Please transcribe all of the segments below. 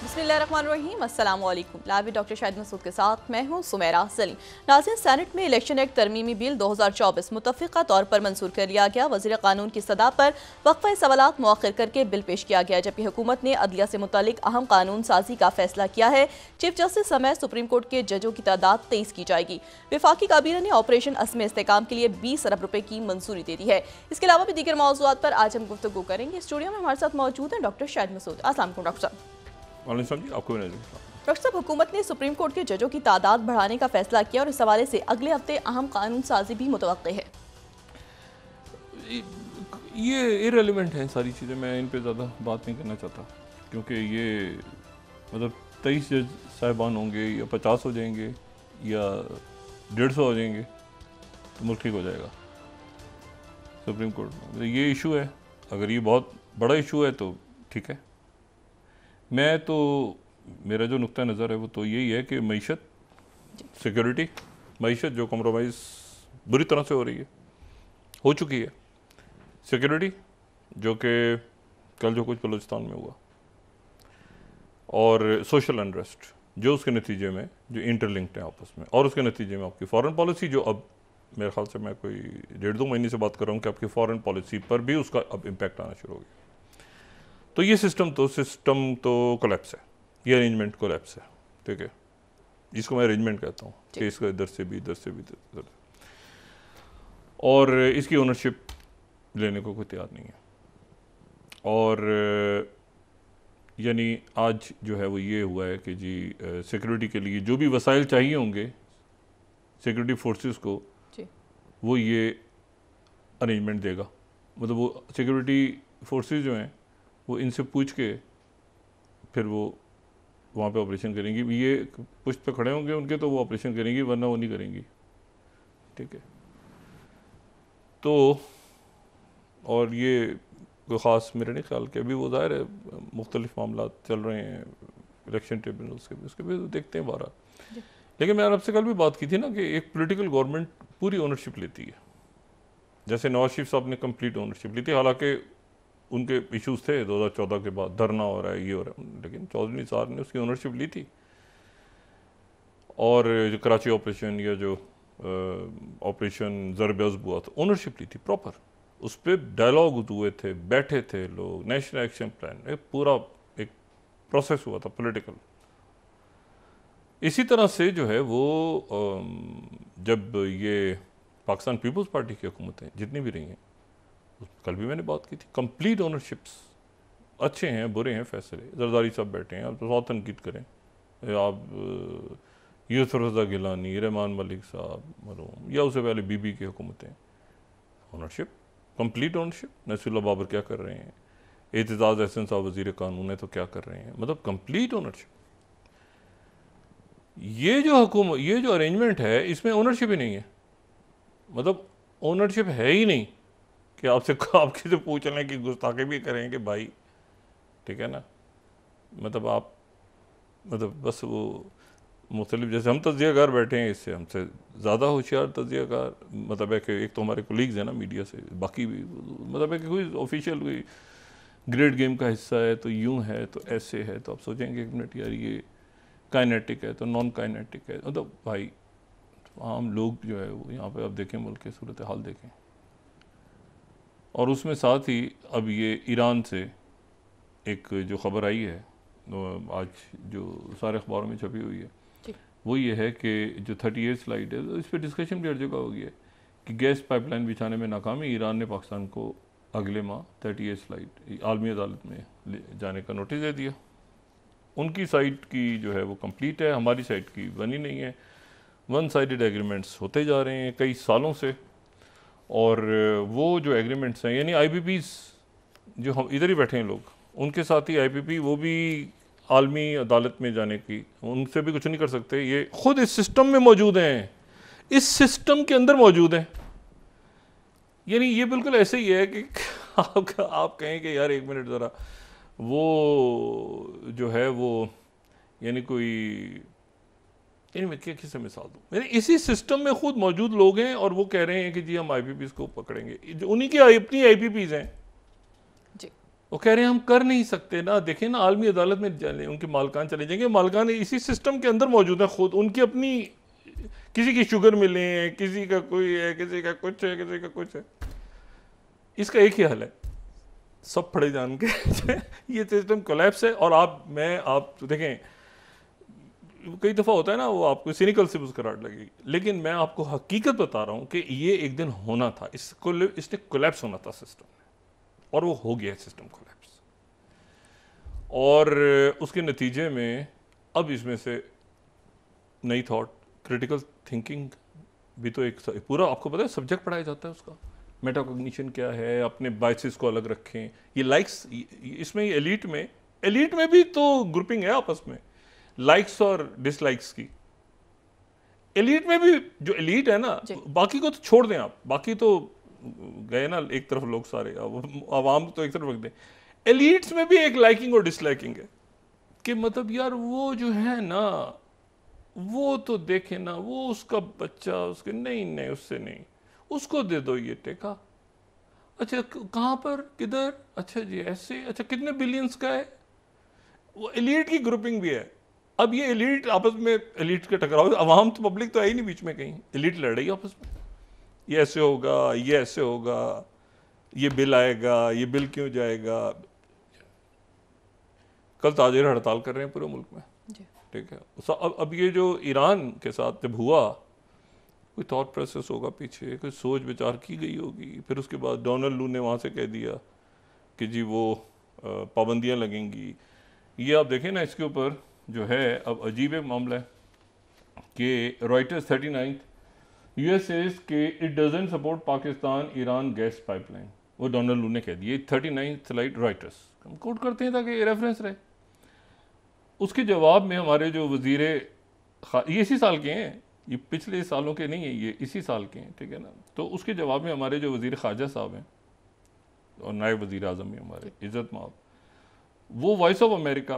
बिस्मिल्लाहिर्रहमानिर्रहीम, अस्सलाम वालेकुम। लाइव डॉक्टर शाहिद मसूद के साथ मैं हूं सुमेरा सलीम। नाज़रीन, सेनेट में इलेक्शन एक्ट तरमीमी बिल 2024 मुतफ़िक़ा तौर पर मंजूर कर लिया गया। वज़ीर क़ानून की सदा पर वक़फ़ा सवालात मौख़र करके बिल पेश किया गया, जबकि हुकूमत ने अदलिया से मुतल्लिक़ अहम कानून साजी का फैसला किया है। चीफ जस्टिस समेत सुप्रीम कोर्ट के जजों की तादाद 23 की जाएगी। वफाकी काबीना ने ऑपरेशन असम इस्तेहकाम के लिए 20 अरब रुपए की मंजूरी दे दी है। इसके अलावा भी दीगर मौज़ूआत पर आज हम गुफ्तगू करेंगे। स्टूडियो में हमारे साथ मौजूद हैं डॉक्टर शाहिद मसूद। अस्सलाम वालेकुम डॉक्टर साहब। आपको डॉक्टर साहब, हुकूमत ने सुप्रीम कोर्ट के जजों की तादाद बढ़ाने का फैसला किया और इस हवाले से अगले हफ्ते अहम कानून साजी भी मुतवक्के है। ये इररिलेवेंट है सारी चीज़ें, मैं इन पे ज़्यादा बात नहीं करना चाहता, क्योंकि ये मतलब 23 जज साहिबान होंगे या 50 हो जाएंगे या 150 हो जाएंगे तो मुल्क ठीक हो जाएगा। सुप्रीम कोर्ट में ये इशू है, अगर ये बहुत बड़ा इशू है तो ठीक है। मैं तो मेरा जो नुक्ता नज़र है वो तो यही है कि मईशत, सिक्योरिटी, मईशत जो कम्प्रोमाइज़ बुरी तरह से हो चुकी है, सिक्योरिटी जो कि कल जो कुछ बलूचिस्तान में हुआ, और सोशल अनरेस्ट जो उसके नतीजे में जो इंटरलिंक्ड है आपस में, और उसके नतीजे में आपकी फॉरेन पॉलिसी जो अब मेरे ख्याल से मैं कोई 1.5-2 महीने से बात कर रहा हूँ कि आपकी फॉरेन पॉलिसी पर भी उसका अब इम्पैक्ट आना शुरू हो गया। तो ये सिस्टम तो कोलैप्स है, ये अरेंजमेंट कोलैप्स है, ठीक है। जिसको मैं अरेंजमेंट कहता हूँ कि इसका इधर से भी इधर, और इसकी ओनरशिप लेने को कोई तैयार नहीं है। और यानी आज जो है वो ये हुआ है कि जी सिक्योरिटी के लिए जो भी वसाइल चाहिए होंगे सिक्योरिटी फोर्सेस को, वो ये अरेंजमेंट देगा। मतलब वो सिक्योरिटी फोर्सेस जो हैं वो इनसे पूछ के फिर वो वहाँ पे ऑपरेशन करेंगी। ये पुष्ट पे खड़े होंगे उनके तो वो ऑपरेशन करेंगी, वरना वो नहीं करेंगी, ठीक है। तो और ये कोई ख़ास मेरे नहीं ख्याल के, अभी वो ज़ाहिर है मुख्तलिफ मामला चल रहे हैं इलेक्शन ट्रिब्यूनल्स के भी, उसके भी देखते हैं 12। लेकिन मैंने आपसे कल भी बात की थी ना कि एक पॉलिटिकल गवर्नमेंट पूरी ओनरशिप लेती है। जैसे नवाज शरीफ साहब ने कंप्लीट ओनरशिप ली थी, हालांकि उनके इश्यूज थे 2014 के बाद, धरना हो रहा है, ये हो रहा है, लेकिन चौधरी साहब ने उसकी ओनरशिप ली थी। और जो कराची ऑपरेशन या जो ऑपरेशन ज़रब हुआ था, ओनरशिप ली थी प्रॉपर, उस पर डायलॉग हुए थे, बैठे थे लोग, नेशनल एक्शन प्लान, एक पूरा एक प्रोसेस हुआ था पॉलिटिकल। इसी तरह से जो है वो जब ये पाकिस्तान पीपल्स पार्टी की हुकूमतें जितनी भी रही हैं, कल भी मैंने बात की थी, कंप्लीट ओनरशिप्स, अच्छे हैं बुरे हैं फैसले, जरदारी साहब बैठे हैं, आप बहुत तनकीद करें, आप यूसुफ रज़ा गिलानी, रहमान मलिक साहब मरहूम, या उससे पहले बीबी की हुकूमतें, ownership, complete ownership. Naseerullah Babar क्या कर रहे हैं, एतजाज़ अहसन साहब वज़ीर कानून है तो क्या कर रहे हैं, मतलब कंप्लीट ओनरशिप। ये जो अरेंजमेंट है इसमें ओनरशिप ही नहीं है, मतलब ओनरशिप है ही नहीं कि आप किसी पूछ लें कि गुस्ताखी भी करें कि भाई ठीक है ना, मतलब बस वो मुख्तलिफ, जैसे हम तज्ज़ियाकार बैठे हैं, इससे हमसे ज़्यादा होशियार तज्ज़ियाकार, मतलब है कि एक तो हमारे कोलीग्स हैं ना मीडिया से, बाकी भी मतलब है कि कोई ऑफिशियल कोई ग्रेट गेम का हिस्सा है तो यूँ है तो ऐसे है, तो आप सोचेंगे एक मिनट यार ये काइनेटिक है तो नॉन काइनेटिक है, मतलब भाई आम लोग जो है वो यहाँ पे आप देखें मुल्क की सूरत हाल देखें। और उसमें साथ ही अब ये ईरान से एक जो ख़बर आई है आज जो सारे अखबारों में छपी हुई है, वो ये है कि जो 38 फ्लाइट है, तो इस पर डिस्कशन भी हर जगह हो गया है कि गैस पाइपलाइन बिछाने में नाकामी, ईरान ने पाकिस्तान को अगले माह 38 फ्लाइट आलमी अदालत में ले जाने का नोटिस दे दिया। उनकी साइड की जो है वो कंप्लीट है, हमारी साइड की बनी नहीं है। वन साइडेड एग्रीमेंट्स होते जा रहे हैं कई सालों से, और वो जो एग्रीमेंट्स हैं यानी IPPs जो हम इधर ही बैठे हैं लोग, उनके साथ ही IPP वो भी आलमी अदालत में जाने की, उनसे भी कुछ नहीं कर सकते, ये खुद इस सिस्टम में मौजूद हैं, इस सिस्टम के अंदर मौजूद हैं। यानी ये बिल्कुल ऐसे ही है कि आप कहें कि यार एक मिनट ज़रा वो जो है वो यानी कोई, यानी मैं किससे मिसाल दूँ, यानी इसी सिस्टम में खुद मौजूद लोग हैं और वो कह रहे हैं कि जी हम IPPs को पकड़ेंगे, जो उन्हीं की अपनी IPPs हैं। जी वो कह रहे हैं हम कर नहीं सकते ना, देखें ना आलमी अदालत में जाने उनके मालकान चले जाएंगे, मालकान इसी सिस्टम के अंदर मौजूद है खुद, उनकी अपनी, किसी की शुगर मिले हैं, किसी का कोई है, किसी का कुछ है, किसी का कुछ है। इसका एक ही हल है, सब पड़े जान के ये सिस्टम कोलैप्स है। और आप देखें, कई दफ़ा होता है ना वो आपको सिनिकल से मुस्कुराहट लगेगी, लेकिन मैं आपको हकीकत बता रहा हूँ कि ये एक दिन होना था, इसने कोलैप्स होना था सिस्टम में, और वो हो गया सिस्टम कोलैप्स। और उसके नतीजे में अब इसमें से नई थॉट, क्रिटिकल थिंकिंग भी तो एक पूरा, आपको पता है सब्जेक्ट पढ़ाया जाता है उसका, मेटाकॉग्निशन क्या है, अपने बायसेस को अलग रखें, ये लाइक्स, इसमें एलीट में भी तो ग्रुपिंग है आपस में, लाइक्स और डिसलाइक्स की। एलीट में भी जो एलीट है ना, बाकी को तो छोड़ दें आप, बाकी तो गए ना एक तरफ लोग सारे, आवाम तो एक तरफ रख दें, एलीट्स में भी एक लाइकिंग और डिसलाइकिंग है कि मतलब यार वो जो है ना, वो तो देखे ना, वो उसका बच्चा, उसके नहीं उससे नहीं, उसको दे दो ये टेका, अच्छा कहाँ पर, किधर, अच्छा जी ऐसे, अच्छा कितने बिलियंस का है। वो एलीट की ग्रुपिंग भी है। अब ये एलीट आपस में, एलीट के टकराव, अवाम तो पब्लिक तो है ही नहीं बीच में, कहीं एलीट लड़ रही है आपस में, ये ऐसे होगा, ये ऐसे होगा, ये बिल आएगा, ये बिल क्यों जाएगा। कल ताजिर हड़ताल कर रहे हैं पूरे मुल्क में, ठीक है। अब ये जो ईरान के साथ जब हुआ, कोई थॉट प्रोसेस होगा पीछे, कोई सोच विचार की गई होगी, फिर उसके बाद डोनाल्ड लू ने वहाँ से कह दिया कि जी वो पाबंदियाँ लगेंगी। ये आप देखें ना, इसके ऊपर जो है अब अजीब एक मामला है कि रॉयटर्स 39 यूएस के it doesn't support Pakistan Iran gas pipeline, वो डोनाल्ड लू ने कह दिया। 39 स्लाइड रॉयटर्स, हम कोट करते हैं ताकि रेफरेंस रहे। उसके जवाब में हमारे जो वजीर, ये इसी साल के हैं, ये पिछले सालों के नहीं है, ये इसी साल के हैं, ठीक है ना। तो उसके जवाब में हमारे जो वजीर ख़ारजा साहब हैं और नायब वजीर आज़म हैं हमारे इज़्ज़त माब, वो वॉइस ऑफ अमेरिका,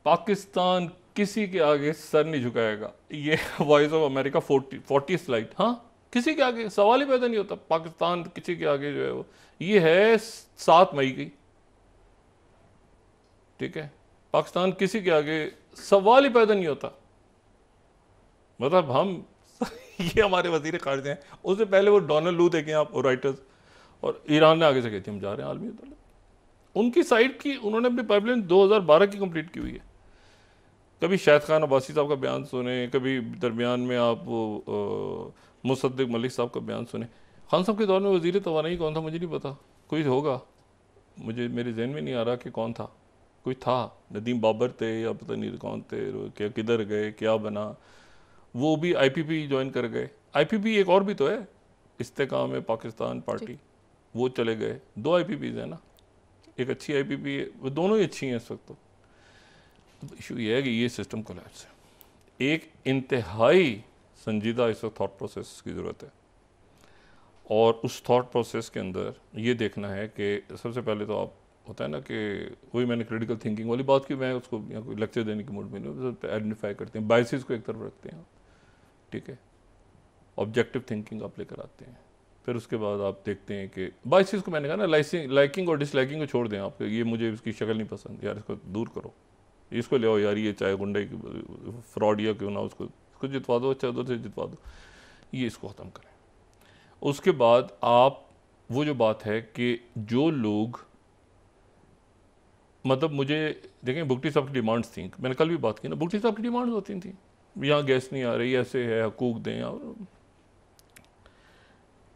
पाकिस्तान किसी के आगे सर नहीं झुकाएगा, ये वॉइस ऑफ अमेरिका 40 स्लाइड, हाँ किसी के आगे सवाल ही पैदा नहीं होता, पाकिस्तान किसी के आगे जो है वो, ये है 7 मई की, ठीक है। पाकिस्तान किसी के आगे सवाल ही पैदा नहीं होता, मतलब हम ये हमारे वजीर खारजा हैं। उससे पहले वो डोनाल्ड लू देखें आप, राइटर्स, और ईरान ने आगे से कहती हम जा रहे हैं आलमी अदालत। उनकी साइड की उन्होंने अपनी पाइपलाइन 2012 की कंप्लीट की हुई है। कभी शाहिद खान अब्बासी साहब का बयान सुने, कभी दरमियान में आप वो मुसद्दिक मलिक साहब का बयान सुने। खान साहब के दौर में वजीर तवानाई कौन था मुझे नहीं पता, कोई होगा, मुझे मेरे जहन में नहीं आ रहा कि कौन था, कोई था, नदीम बाबर थे या पता नहीं कौन थे, क्या किधर गए, क्या बना, वो भी आईपीपी ज्वाइन कर गए। आईपीपी एक और भी तो है, इस्तेकाम है पाकिस्तान पार्टी, वो चले गए। 2 आईपीपीज है ना, एक अच्छी आईपीपी है, वो दोनों ही अच्छी हैं इस वक्त। तो इशू ये है कि ये सिस्टम कोलैप्स है। एक इंतहाई संजीदा इस वक्त थॉट प्रोसेस की ज़रूरत है, और उस थॉट प्रोसेस के अंदर ये देखना है कि सबसे पहले तो आप, होता है ना कि वही मैंने क्रिटिकल थिंकिंग वाली बात की, मैं उसको यहाँ कोई लेक्चर देने की मूड में नहीं, आइडेंटिफाई करते हैं, बायसेस को एक तरफ रखते हैं, ठीक है, ऑब्जेक्टिव थिंकिंग आप लेकर आते हैं। फिर उसके बाद आप देखते हैं कि बायसेस को, मैंने कहा ना, लाइकिंग और डिसलाइकिंग को छोड़ दें आप, ये मुझे इसकी शक्ल नहीं पसंद यार, इसको दूर करो, इसको ले आओ यार, ये चाहे गुंडे फ्रॉड या क्यों ना, उसको जितवा दो, अच्छा उधर से जितवा दो, ये इसको ख़त्म करें। उसके बाद आप वो जो बात है कि जो लोग, मतलब मुझे देखें, भुगटी साहब की डिमांड्स थी, मैंने कल भी बात की ना, भुगटी साहब की डिमांड्स होती थी, यहाँ गैस नहीं आ रही, ऐसे है, हकूक दें, और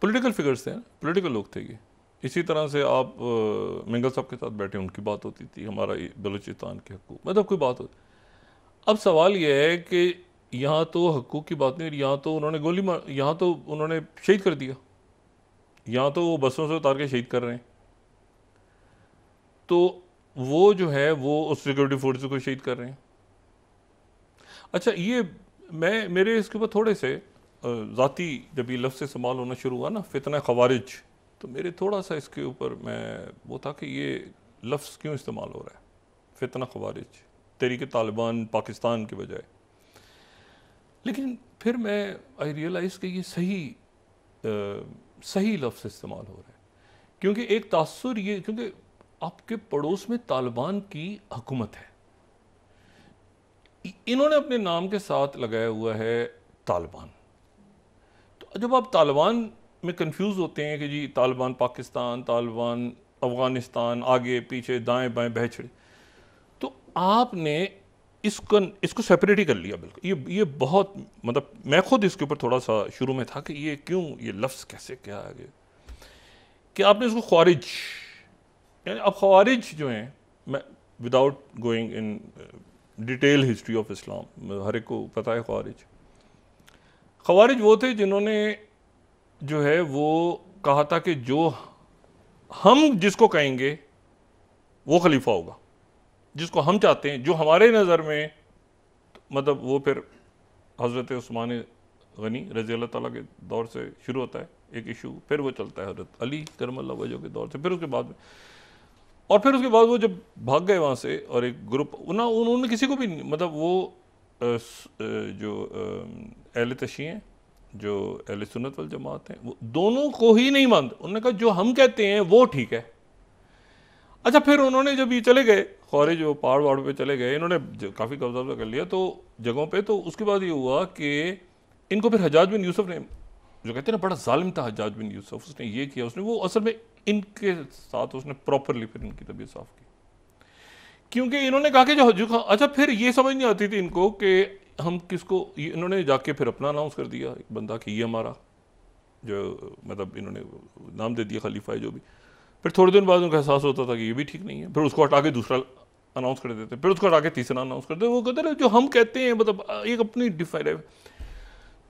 पॉलिटिकल फिगर्स थे, पॉलिटिकल लोग थे ये। इसी तरह से आप मिंगल साहब के साथ बैठे, उनकी बात होती थी, हमारा बलूचिस्तान के हकूक, मतलब कोई बात होती। अब सवाल ये है कि यहाँ तो हकूक की बात नहीं, यहाँ तो उन्होंने गोली मार, यहाँ तो उन्होंने शहीद कर दिया, यहाँ तो वो बसों से उतार के शहीद कर रहे हैं, तो वो जो है वो उस सिक्योरिटी फोर्सेस को शहीद कर रहे हैं। अच्छा, ये मेरे इसके ऊपर थोड़े से ज़ाती, जब ये लफ्ज़ से इस्तेमाल होना शुरू हुआ ना, फितना ख़वारिज, तो मेरे थोड़ा सा इसके ऊपर मैं वो था कि ये लफ्ज़ क्यों इस्तेमाल हो रहा है, फितना ख़वारिज, तहरीक तालिबान पाकिस्तान के बजाय। लेकिन फिर मैं आई रियलाइज़ कि ये सही लफ्ज़ इस्तेमाल हो रहा है, क्योंकि एक तासुर ये, क्योंकि आपके पड़ोस में तालिबान की हुकूमत है, इन्होंने अपने नाम के साथ लगाया हुआ है तालिबान। तो जब आप तालिबान में कंफ्यूज होते हैं कि जी तालिबान पाकिस्तान, तालिबान अफगानिस्तान, आगे पीछे दाएं बाएं बहचड़े, तो आपने इसको सेपरेट ही कर लिया। बिल्कुल ये बहुत, मतलब मैं खुद इसके ऊपर थोड़ा सा शुरू में था कि ये क्यों, ये लफ्ज़ कैसे क्या आ गया, कि आपने इसको ख्वारिज, यानी अब ख्वारिज जो हैं, मैं without going in detail history of Islam, हर एक को पता है ख्वारिज वो थे जिन्होंने जो है वो कहा था कि जो हम जिसको कहेंगे वो खलीफा होगा, जिसको हम चाहते हैं, जो हमारे नज़र में, मतलब वो फिर हज़रत उस्मान गनी रज़ी अल्लाह ताला के दौर से शुरू होता है एक इशू, फिर वो चलता है हज़रत अली करमल्लाहु वजह के दौर से, फिर उसके बाद में, और फिर उसके बाद वो जब भाग गए वहाँ से, और एक ग्रुप उन्होंने किसी को भी, मतलब वो जो अहले तशी हैं, जो अहले सुन्नत वल जमात हैं, वो दोनों को ही नहीं मानते। उन्होंने कहा जो हम कहते हैं वो ठीक है। अच्छा, फिर उन्होंने जब ये चले गए ख्वारिज, जो पहाड़ वहाड़ पे चले गए, इन्होंने काफ़ी कब्जा कर लिया तो जगहों पे, तो उसके बाद ये हुआ कि इनको फिर हज्जाज बिन यूसुफ ने, जो कहते हैं ना बड़ा जालिम था हज्जाज बिन यूसुफ, उसने ये किया, उसने वो असल में इनके साथ उसने प्रॉपरली फिर इनकी तबीयत साफ की, क्योंकि इन्होंने कहा कि जो अच्छा, फिर ये समझ नहीं आती थी इनको कि हम किसको, इन्होंने जाके फिर अपना अनाउंस कर दिया एक बंदा कि ये हमारा, जो मतलब इन्होंने नाम दे दिया खलीफा जो भी। फिर थोड़े दिन बाद उनका एहसास होता था कि ये भी ठीक नहीं है, फिर उसको हटा के दूसरा अनाउंस कर देते, फिर उसको हटा के तीसरा अनाउंस कर देते। वो कहते हैं जो हम कहते हैं, मतलब एक अपनी डिफाइड है।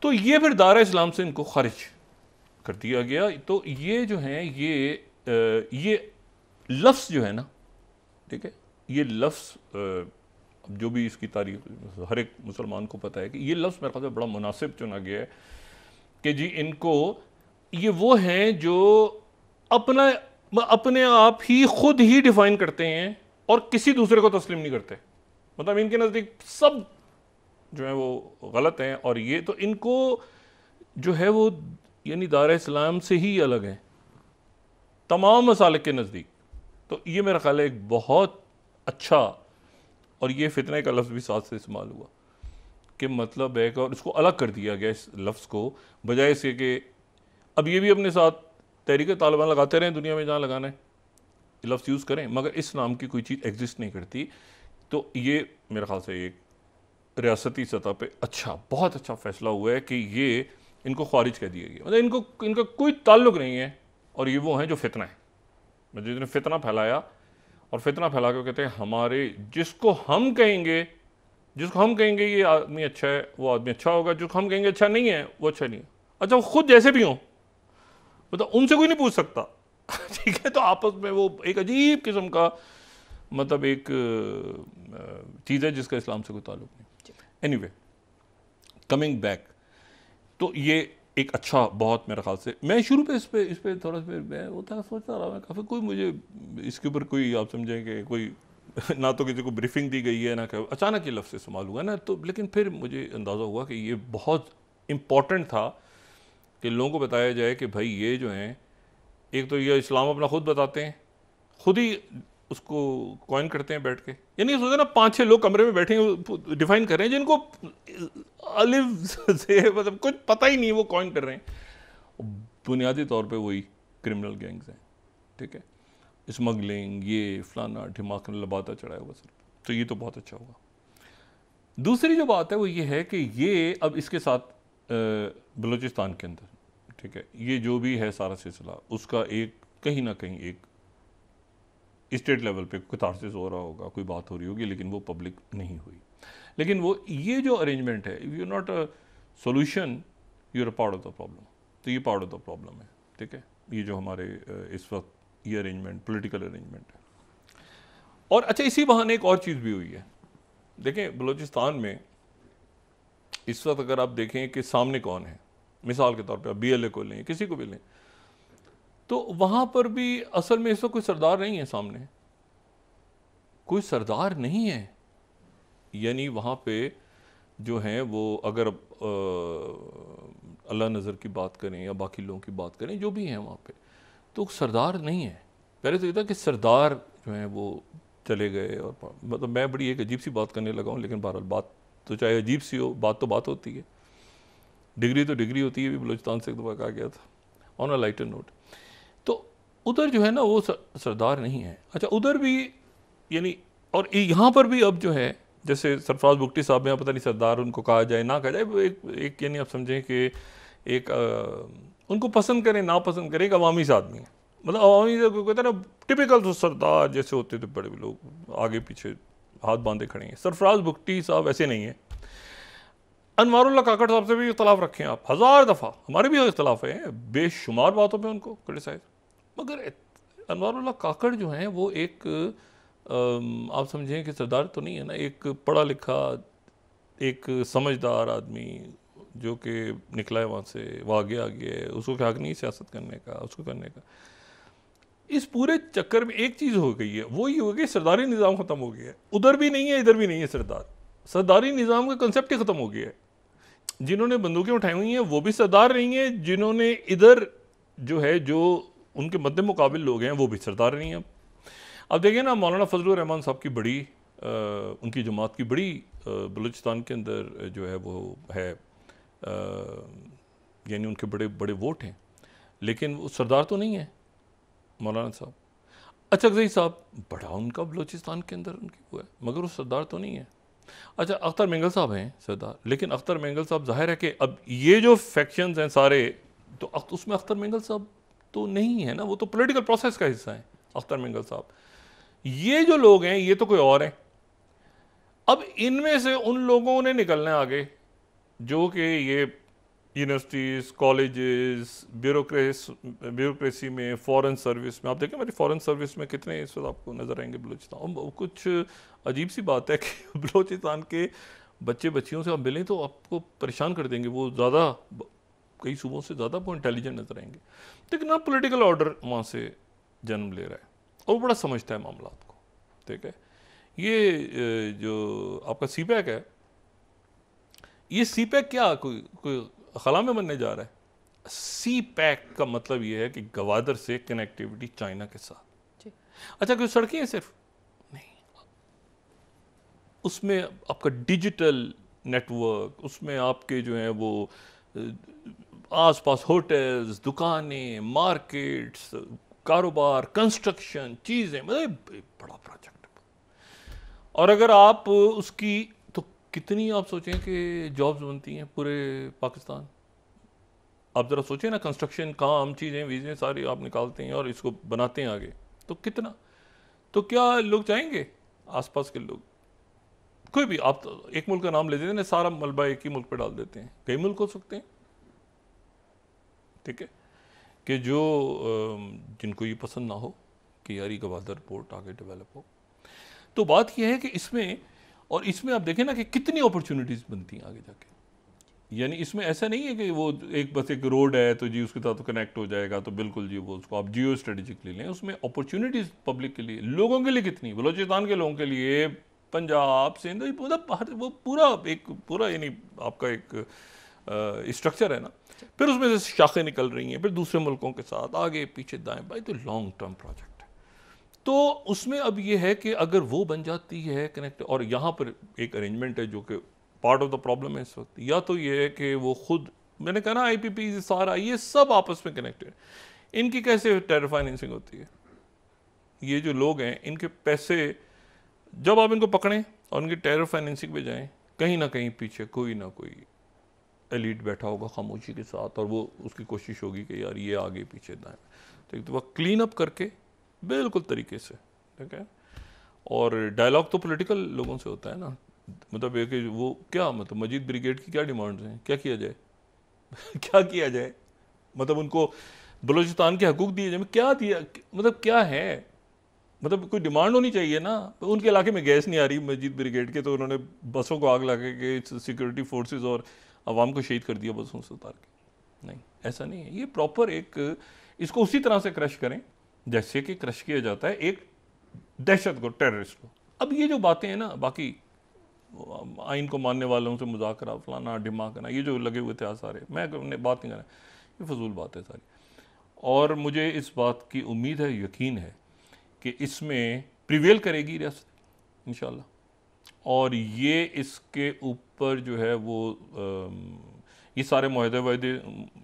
तो ये फिर दायरा इस्लाम से इनको खारिज कर दिया गया। तो ये जो है ये लफ्ज़ जो है ना, ठीक है, ये लफ्ज़ जो भी इसकी तारीख हर एक मुसलमान को पता है कि ये लफ्ज़ मेरे ख्याल से बड़ा मुनासिब चुना गया है कि जी इनको, ये वो हैं जो अपने आप ही खुद ही डिफाइन करते हैं और किसी दूसरे को तस्लीम नहीं करते। मतलब इनके नज़दीक सब जो है वो गलत हैं, और ये तो इनको जो है वो यानी दायरा इस्लाम से ही अलग है तमाम मसालिक के नज़दीक। तो ये मेरा ख्याल है एक बहुत अच्छा, और ये फितने का लफ्ज़ भी साथ से इस्तेमाल हुआ कि मतलब है कि, और इसको अलग कर दिया गया इस लफ्ज़ को, बजाय इसके कि अब ये भी अपने साथ तहरीक तालिबान लगाते रहें, दुनिया में जहाँ लगाना है लफ्ज़ यूज़ करें, मगर इस नाम की कोई चीज़ एग्जिस्ट नहीं करती। तो ये मेरे ख्याल से एक रियासती सतह पे अच्छा, बहुत अच्छा फ़ैसला हुआ है कि ये इनको ख्वारिज कर दिया गया, मतलब इनका कोई ताल्लुक़ नहीं है, और ये वो हैं जो फितना है, मतलब जिन्होंने फितना फैलाया, और फितना फैला के कहते हैं हमारे जिसको हम कहेंगे ये आदमी अच्छा है वो आदमी अच्छा होगा, जो हम कहेंगे अच्छा नहीं है वो अच्छा नहीं है। अच्छा, वो खुद जैसे भी हों, मतलब उनसे कोई नहीं पूछ सकता ठीक है। तो आपस में वो एक अजीब किस्म का, मतलब एक चीज़ है जिसका इस्लाम से कोई ताल्लुक नहीं। एनीवे, कमिंग बैक, तो ये एक अच्छा, बहुत मेरे ख्याल से, मैं शुरू पे इस पे थोड़ा सा मैं होता सोचता रहा, मैं काफ़ी कोई मुझे इसके ऊपर कोई, आप समझेंगे कोई ना तो किसी को ब्रीफिंग दी गई है ना, क्या अचानक ये लफ्ज़ इस्तेमाल हुआ ना, तो लेकिन फिर मुझे अंदाज़ा हुआ कि ये बहुत इम्पॉर्टेंट था कि लोगों को बताया जाए कि भाई ये जो हैं, एक तो ये इस्लाम अपना खुद बताते हैं, खुद ही उसको कॉइन करते हैं बैठ के, यानी सोचे ना 5-6 लोग कमरे में बैठे हैं डिफाइन कर रहे हैं जिनको अलिफ से मतलब कुछ पता ही नहीं, वो कॉइन कर रहे हैं। बुनियादी तौर पे वही क्रिमिनल गैंग्स हैं, ठीक है, स्मगलिंग, ये फलाना ढिमाकन लबाता चढ़ाया हुआ सर। तो ये तो बहुत अच्छा होगा। दूसरी जो बात है वो ये है कि ये अब इसके साथ बलूचिस्तान के अंदर, ठीक है, ये जो भी है सारा सिलसिला, उसका एक कहीं ना कहीं एक स्टेट लेवल पे कैथारसिस हो रहा होगा, कोई बात हो रही होगी, लेकिन वो पब्लिक नहीं हुई। लेकिन वो ये जो अरेंजमेंट है, you not a solution, you are part of the problem. तो ये पार्ट ऑफ द प्रॉब्लम है, ठीक है, ये जो हमारे इस वक्त ये अरेंजमेंट, पॉलिटिकल अरेंजमेंट है। और अच्छा, इसी बहाने एक और चीज़ भी हुई है। देखें, बलूचिस्तान में इस वक्त अगर आप देखें कि सामने कौन है, मिसाल के तौर पे आप BLA को लें, किसी को भी लें, तो वहाँ पर भी असल में इस वक्त कोई सरदार नहीं है, सामने कोई सरदार नहीं है। यानी वहाँ पे जो हैं वो, अगर अल्लाह नज़र की बात करें या बाकी लोगों की बात करें, जो भी हैं वहाँ पे, तो सरदार नहीं है। पहले तो ये था कि सरदार जो हैं वो चले गए। और मतलब मैं बड़ी एक अजीब सी बात करने लगा हूँ, लेकिन बहरहाल बात तो चाहे अजीब सी हो, बात तो बात होती है। डिग्री तो डिग्री होती है, भी बलूचिस्तान से एक दफ़ा कहा गया था। ऑन अ लाइटर नोट, तो उधर जो है ना वो सरदार नहीं है। अच्छा, उधर भी यानी, और यहाँ पर भी अब जो है, जैसे सरफराज बुगटी साहब में, पता नहीं सरदार उनको कहा जाए ना कहा जाए, एक यानी आप समझें कि एक उनको पसंद करें ना पसंद करें, एक अवामी सा आदमी है। मतलब अवामी से कहते हैं ना, टिपिकल तो सरदार जैसे होते थे, बड़े लोग आगे पीछे हाथ बांधे खड़े हैं। सरफराज बुगटी साहब ऐसे नहीं है। अनवारुल्लाह काकड़ साहब से भी इख्तलाफ रखें आप, 1000 दफ़ा, हमारे भी इख्तलाफ है बेशुमार बातों पे उनको क्रिटिसाइज, मगर अनवारुल्लाह काकड़ जो हैं वो एक आप समझें कि सरदार तो नहीं है ना, एक पढ़ा लिखा, एक समझदार आदमी जो कि निकला है वहाँ से, वो आगे आ गया है, उसको क्या हक नहीं सियासत करने का, उसको करने का। इस पूरे चक्कर में एक चीज़ हो गई है, वो ये हो गई सरदारी निज़ाम ख़त्म हो गया है। उधर भी नहीं है, इधर भी नहीं है सरदार। सरदारी निज़ाम का कंसेप्ट ही ख़त्म हो गया है। जिन्होंने बंदूकें उठाई हुई हैं वो भी सरदार नहीं है, जिन्होंने इधर जो है, जो उनके मद्दे मुकाबिल लोग हैं, वो भी सरदार नहीं है। अब देखिए ना, मौलाना फजलुर रहमान साहब की बड़ी उनकी जमात की बड़ी बलूचिस्तान के अंदर जो है वो है, यानी उनके बड़े बड़े वोट हैं, लेकिन वो सरदार तो नहीं है मौलाना साहब। अचकज़ई साहब बड़ा उनका बलूचिस्तान के अंदर उनकी वो है, मगर वो सरदार तो नहीं है। अच्छा, अख्तर मेंगल साहब हैं सरदार, लेकिन अख्तर मेंगल साहब जाहिर है कि अब ये जो फैक्शंस हैं सारे, तो उसमें अख्तर मेंगल साहब तो नहीं है ना, वो तो पॉलिटिकल प्रोसेस का हिस्सा है अख्तर मेंगल साहब। ये जो लोग हैं ये तो कोई और हैं। अब इनमें से उन लोगों ने निकलना है आगे जो कि ये यूनिवर्सिटीज़, कॉलेजेस, ब्यूरोक्रेसी में, फॉरेन सर्विस में, आप देखें मेरी फॉरेन सर्विस में कितने इस वक्त आपको नज़र आएंगे बलूचिस्तान। कुछ अजीब सी बात है कि बलूचिस्तान के बच्चे बच्चियों से आप मिलें तो आपको परेशान कर देंगे। वो ज़्यादा, कई सूबों से ज़्यादा वो इंटेलिजेंट नज़र आएंगे, लेकिन ना पॉलिटिकल ऑर्डर वहाँ से जन्म ले रहा है और बड़ा समझता है मामला को। ठीक है, ये जो आपका सीपैक है, ये सीपैक क्या कोई खला में बनने जा रहा है? सी पैक का मतलब ये है कि गवादर से कनेक्टिविटी चाइना के साथ। अच्छा, कोई सड़कें हैं सिर्फ नहीं, उसमें आपका डिजिटल नेटवर्क, उसमें आपके जो है वो आसपास होटल्स, दुकानें, मार्केट्स, कारोबार, कंस्ट्रक्शन, चीज़ें, मतलब बड़ा प्रोजेक्ट है। और अगर आप उसकी, तो कितनी आप सोचें कि जॉब्स बनती हैं पूरे पाकिस्तान। आप ज़रा सोचें ना, कंस्ट्रक्शन काम, चीज़ें, वीज़ें सारी आप निकालते हैं और इसको बनाते हैं आगे, तो कितना, तो क्या लोग चाहेंगे? आसपास के लोग, कोई भी, आप तो एक मुल्क का नाम ले देते हैं, सारा मलबा एक ही मुल्क पे डाल देते हैं। कई मुल्क हो सकते हैं, ठीक है, कि जो जिनको ये पसंद ना हो कि यार ये गवादर पोर्ट आगे डेवलप हो। तो बात यह है कि इसमें, और इसमें आप देखें ना कि कितनी अपॉर्चुनिटीज़ बनती हैं आगे जाके। यानी इसमें ऐसा नहीं है कि वो एक बस एक रोड है तो जी उसके साथ तो कनेक्ट हो जाएगा, तो बिल्कुल जी वो उसको आप जियो स्ट्रेटेजिक ले लें। उसमें अपॉर्चुनिटीज़ पब्लिक के लिए, लोगों के लिए कितनी, बलूचिस्तान के लोगों के लिए, पंजाब, सिंध, मतलब वो पूरा यानी आपका एक स्ट्रक्चर है ना। फिर उसमें से शाखें निकल रही हैं, फिर दूसरे मुल्कों के साथ आगे पीछे दाएं बाएं, तो लॉन्ग टर्म प्रोजेक्ट है। तो उसमें अब ये है कि अगर वो बन जाती है कनेक्ट, और यहाँ पर एक अरेंजमेंट है जो कि पार्ट ऑफ द प्रॉब्लम है इस वक्त, या तो ये है कि वो खुद, मैंने कहा ना IPP सारा ये सब आपस में कनेक्टेड। इनकी कैसे टेरर फाइनेंसिंग होती है? ये जो लोग हैं इनके पैसे, जब आप इनको पकड़ें और इनकी टेरर फाइनेंसिंग पे जाएं, कहीं ना कहीं पीछे कोई ना कोई एलीट बैठा होगा खामोशी के साथ, और वो उसकी कोशिश होगी कि यार ये आगे पीछे दाएं, तो एक दफ़ा क्लीन अप करके बिल्कुल तरीके से, ठीक है। और डायलॉग तो पॉलिटिकल लोगों से होता है ना, मतलब एक वो क्या, मतलब मजीद ब्रिगेड की क्या डिमांड्स हैं, क्या किया जाए क्या किया जाए, मतलब उनको बलूचिस्तान के हकूक दिए जाए, क्या दिया, मतलब क्या है, मतलब कोई डिमांड होनी चाहिए ना। तो उनके इलाके में गैस नहीं आ रही मजीद ब्रिगेड के, तो उन्होंने बसों को आग लगा के सिक्योरिटी फोर्सेस और आवाम को शहीद कर दिया बसों से उतार के। नहीं, ऐसा नहीं है। ये प्रॉपर एक, इसको उसी तरह से क्रश करें जैसे कि क्रश किया जाता है एक दहशत को, टेररिस्ट को। अब ये जो बातें हैं ना, बाकी आइन को मानने वालों से मुज़ाकरा फलाना ढिमा करना, ये जो लगे हुए थे आज सारे, मैं बात नहीं कर रहा, ये फजूल बात है सारी। और मुझे इस बात की उम्मीद है, यकीन है कि इसमें प्रिवेल करेगी रियासत इंशाल्लाह। और ये इसके ऊपर जो है वो ये सारे मुआहदे वायदे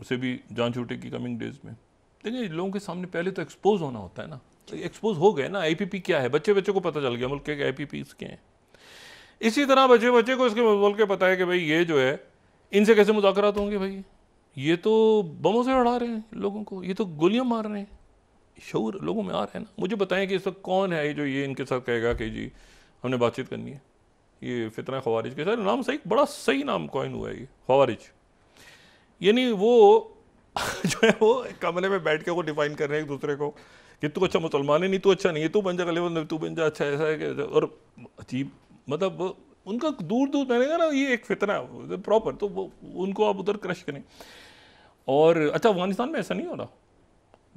से भी जान छूटेगी कमिंग डेज में। देखिए लोगों के सामने पहले तो एक्सपोज होना होता है ना, तो एक्सपोज हो गए ना, आईपीपी क्या है, बच्चे बच्चे को पता चल गया मुल्क के आईपीपी क्या है। इसी तरह बच्चे बच्चे को इसके बोल के पता है कि भाई ये जो है इनसे कैसे मुज़ाकरात होंगे, भाई ये तो बमों से उड़ा रहे हैं लोगों को, ये तो गोलियां मार रहे हैं। शऊर लोगों में आ रहा है ना। मुझे बताएं कि इस वक्त कौन है जो ये इनके साथ कहेगा कि जी हमने बातचीत करनी है। ये फितना ख़वारिज के साथ नाम सही, बड़ा सही नाम कॉइन हुआ है ये ख़वारिज, यानी वो जो है वो कमरे में बैठ के वो डिफाइन कर रहे हैं एक दूसरे को कि तू अच्छा मुसलमान है, नहीं तू अच्छा नहीं है, तू बन जा गले, तू बन जा अच्छा ऐसा है कि, और अजीब मतलब उनका दूर दूर मैंने ना ये एक फितना प्रॉपर, तो वो उनको आप उधर क्रश करें। और अच्छा अफगानिस्तान में ऐसा नहीं हो रहा,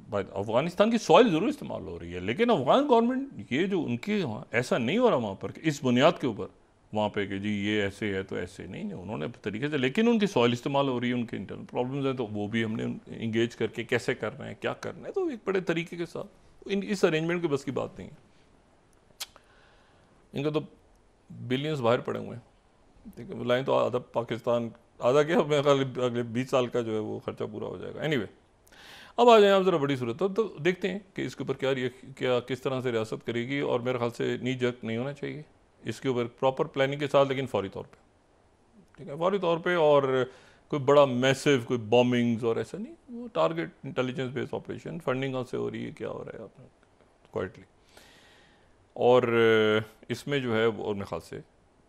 भाई अफगानिस्तान की सॉइल ज़रूर इस्तेमाल हो रही है, लेकिन अफगान गवर्नमेंट ये जो उनके वहाँ ऐसा नहीं हो रहा वहाँ पर इस बुनियाद के ऊपर वहाँ पे कि जी ये ऐसे है तो ऐसे नहीं, उन्होंने तरीके से, लेकिन उनकी सॉइल इस्तेमाल हो रही है, उनके इंटरनल प्रॉब्लम्स हैं तो वो भी हमने इंगेज करके कैसे करना है क्या करना है, तो एक बड़े तरीके के साथ इस अरेंजमेंट की बस की बात नहीं है। इनका तो बिलियंस बाहर पड़े हुए हैं, ठीक है, बुलाएं तो आधा पाकिस्तान, आधा क्या अगले 20 साल का जो है वो खर्चा पूरा हो जाएगा। एनीवे अब आ जाएं आप ज़रा बड़ी सूरत, तो देखते हैं कि इसके ऊपर क्या किस तरह से रियासत करेगी। और मेरे ख्याल से नी जर्क नहीं होना चाहिए इसके ऊपर, प्रॉपर प्लानिंग के साथ, लेकिन फौरी तौर पे, ठीक है, फौरी तौर पे। और कोई बड़ा मैसिव कोई बॉम्बिंग्स और ऐसा नहीं, वो target intelligence based operation, funding कहाँ से हो रही है, क्या हो रहा है आपने क्वाइटली। और इसमें जो है और मेरे ख्याल से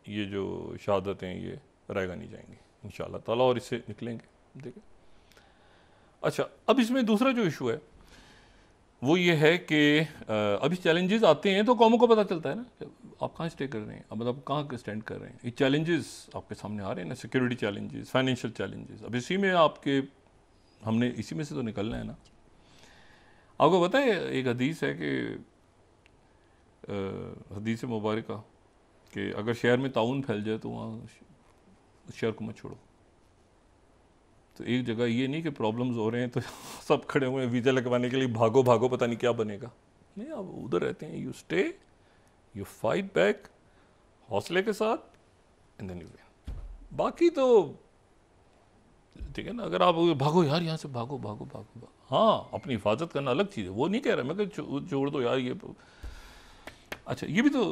ये जो शहादतें ये रहेगा नहीं जाएंगी इंशाअल्लाह ताला, और इससे निकलेंगे, देखिए। अच्छा अब इसमें दूसरा जो इशू है वो ये है कि अभी चैलेंजेस आते हैं तो कौमों को पता चलता है ना कि आप कहाँ स्टे कर रहे हैं, अब मतलब कहाँ स्टैंड कर रहे हैं। ये चैलेंजेस आपके सामने आ रहे हैं ना, सिक्योरिटी चैलेंजेस, फाइनेंशियल चैलेंजेस, अब इसी में आपके हमने इसी में से तो निकलना है ना। आपको पता है एक हदीस है कि हदीस मुबारक कि अगर शहर में ताउन फैल जाए तो वहाँ शहर को मत छोड़ो। तो एक जगह ये नहीं कि प्रॉब्लम्स हो रहे हैं तो सब खड़े हुए हैं वीज़ा लगवाने के लिए, भागो भागो पता नहीं क्या बनेगा, नहीं आप उधर रहते हैं, you stay, you fight back हौसले के साथ एंड देन यू विन। बाकी तो ठीक है ना, अगर आप भागो यार यहाँ से भागो भागो भागो भागो, हाँ अपनी हिफाजत करना अलग चीज़ है, वो नहीं कह रहा मैं कि छोड़ दो यार ये। अच्छा ये भी तो